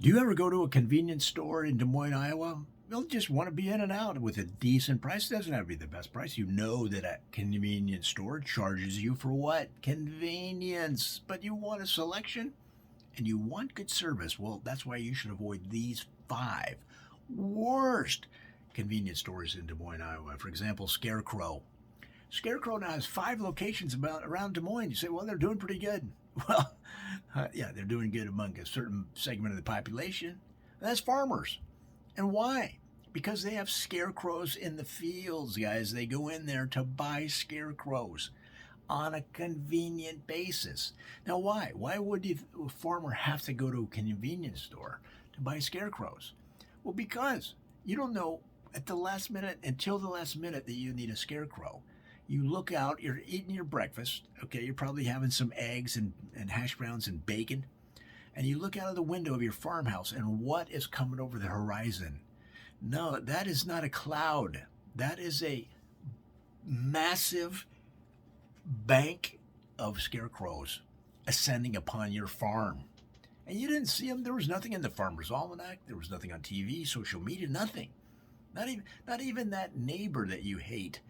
Do you ever go to a convenience store in Des Moines, Iowa? You'll just want to be in and out with a decent price. It doesn't have to be the best price. You know that a convenience store charges you for what? Convenience. But you want a selection and you want good service. Well, that's why you should avoid these five worst convenience stores in Des Moines, Iowa. For example, Scarecrow. Scarecrow now has five locations around Des Moines. You say, well, they're doing pretty good. Well, yeah, they're doing good among a certain segment of the population. That's farmers. And why? Because they have scarecrows in the fields, guys. They go in there to buy scarecrows on a convenient basis. Now, why? Why would a farmer have to go to a convenience store to buy scarecrows? Well, because you don't know at the last minute, until the last minute, that you need a scarecrow. You look out, you're eating your breakfast, okay? You're probably having some eggs and hash browns and bacon. And you look out of the window of your farmhouse, and what is coming over the horizon? No, that is not a cloud. That is a massive bank of scarecrows ascending upon your farm. And you didn't see them. There was nothing in the Farmer's Almanac. There was nothing on TV, social media, nothing. Not even that neighbor that you hate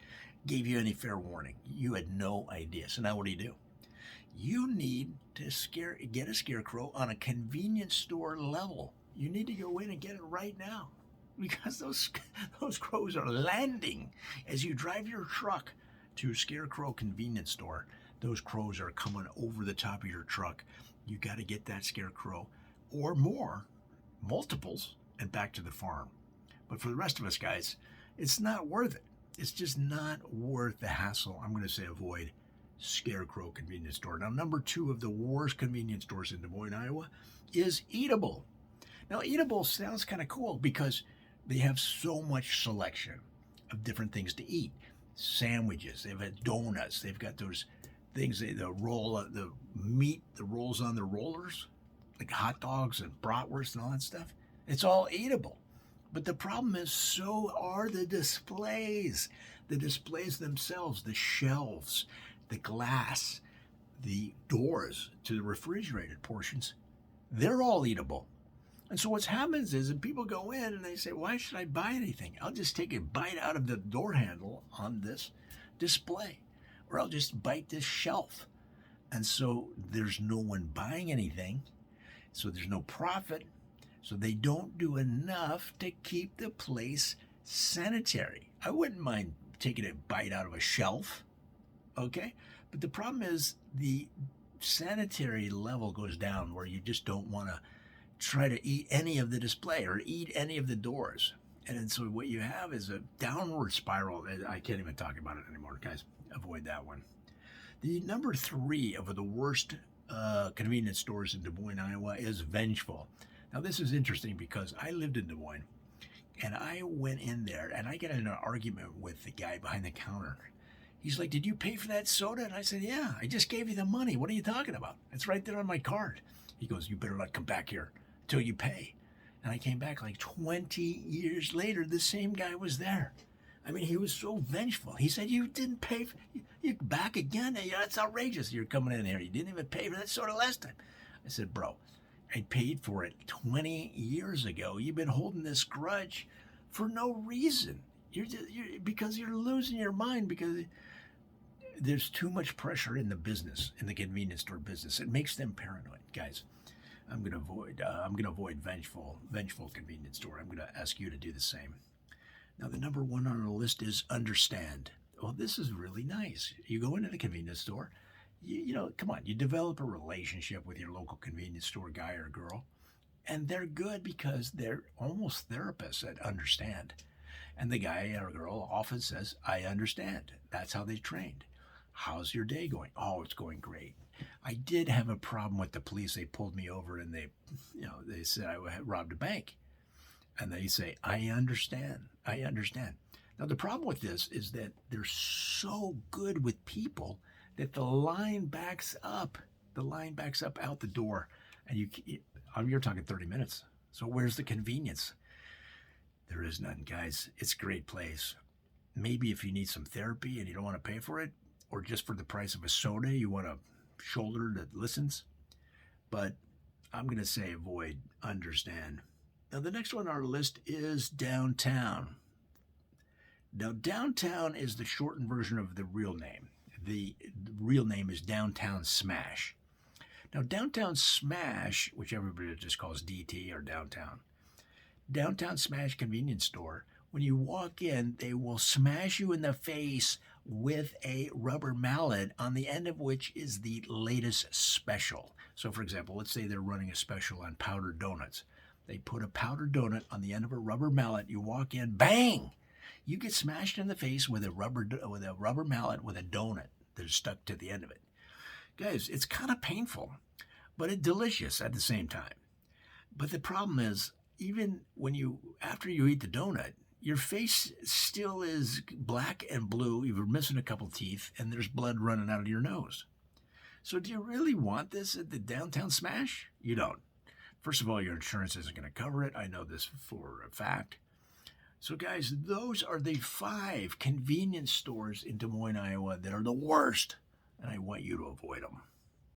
gave you any fair warning. You had no idea. So now what do? You need to get a scarecrow on a convenience store level. You need to go in and get it right now because those crows are landing as you drive your truck to Scarecrow convenience store. Those crows are coming over the top of your truck. You got to get that scarecrow or more, multiples, and back to the farm. But for the rest of us guys, it's not worth it. It's just not worth the hassle. I'm going to say avoid Scarecrow convenience store. Now, number two of the worst convenience stores in Des Moines, Iowa is Eatable. Now, Eatable sounds kind of cool because they have so much selection of different things to eat. Sandwiches, they've got donuts, they've got those things, the meat, the rolls on the rollers, like hot dogs and bratwurst and all that stuff. It's all eatable. But the problem is, so are the displays. The displays themselves, the shelves, the glass, the doors to the refrigerated portions, they're all eatable. And so what happens is that people go in and they say, why should I buy anything? I'll just take a bite out of the door handle on this display, or I'll just bite this shelf. And so there's no one buying anything, so there's no profit, so they don't do enough to keep the place sanitary. I wouldn't mind taking a bite out of a shelf, okay? But the problem is the sanitary level goes down where you just don't want to try to eat any of the display or eat any of the doors. And so what you have is a downward spiral. I can't even talk about it anymore, guys. Avoid that one. The number three of the worst convenience stores in Des Moines, Iowa is Vengeful. Now, this is interesting because I lived in Des Moines, and I went in there, and I got in an argument with the guy behind the counter. He's like, did you pay for that soda? And I said, yeah, I just gave you the money. What are you talking about? It's right there on my card. He goes, you better not come back here till you pay. And I came back like 20 years later. The same guy was there. I mean, he was so vengeful. He said, you didn't pay. You're back again? Yeah, that's outrageous. You're coming in here. You didn't even pay for that soda last time. I said, bro, I paid for it 20 years ago. You've been holding this grudge for no reason. Because you're losing your mind because there's too much pressure in the business, in the convenience store business. It makes them paranoid, guys. I'm going to avoid vengeful convenience store. I'm going to ask you to do the same. Now, the number one on our list is understand. Well, this is really nice. You go into the convenience store, come on, you develop a relationship with your local convenience store guy or girl, and they're good because they're almost therapists that understand. And the guy or girl often says, I understand. That's how they trained. How's your day going? Oh, it's going great. I did have a problem with the police. They pulled me over and they said I had robbed a bank. And they say, I understand. I understand. Now, the problem with this is that they're so good with people that the line backs up. The line backs up out the door. And you're talking 30 minutes. So where's the convenience? There is none, guys. It's a great place. Maybe if you need some therapy and you don't want to pay for it, or just for the price of a soda, you want a shoulder that listens. But I'm going to say avoid, understand. Now, the next one on our list is downtown. Now, downtown is the shortened version of the real name. The real name is Downtown Smash. Now, Downtown Smash, which everybody just calls DT or Downtown Smash convenience store, when you walk in, they will smash you in the face with a rubber mallet on the end of which is the latest special. So, for example, let's say they're running a special on powdered donuts. They put a powdered donut on the end of a rubber mallet. You walk in, bang! You get smashed in the face with a rubber mallet with a donut that is stuck to the end of it. Guys, it's kind of painful, but it's delicious at the same time. But the problem is, even after you eat the donut, your face still is black and blue. You're missing a couple teeth, and there's blood running out of your nose. So do you really want this at the Downtown Smash? You don't. First of all, your insurance isn't going to cover it. I know this for a fact. So guys, those are the 5 convenience stores in Des Moines, Iowa that are the worst, and I want you to avoid them.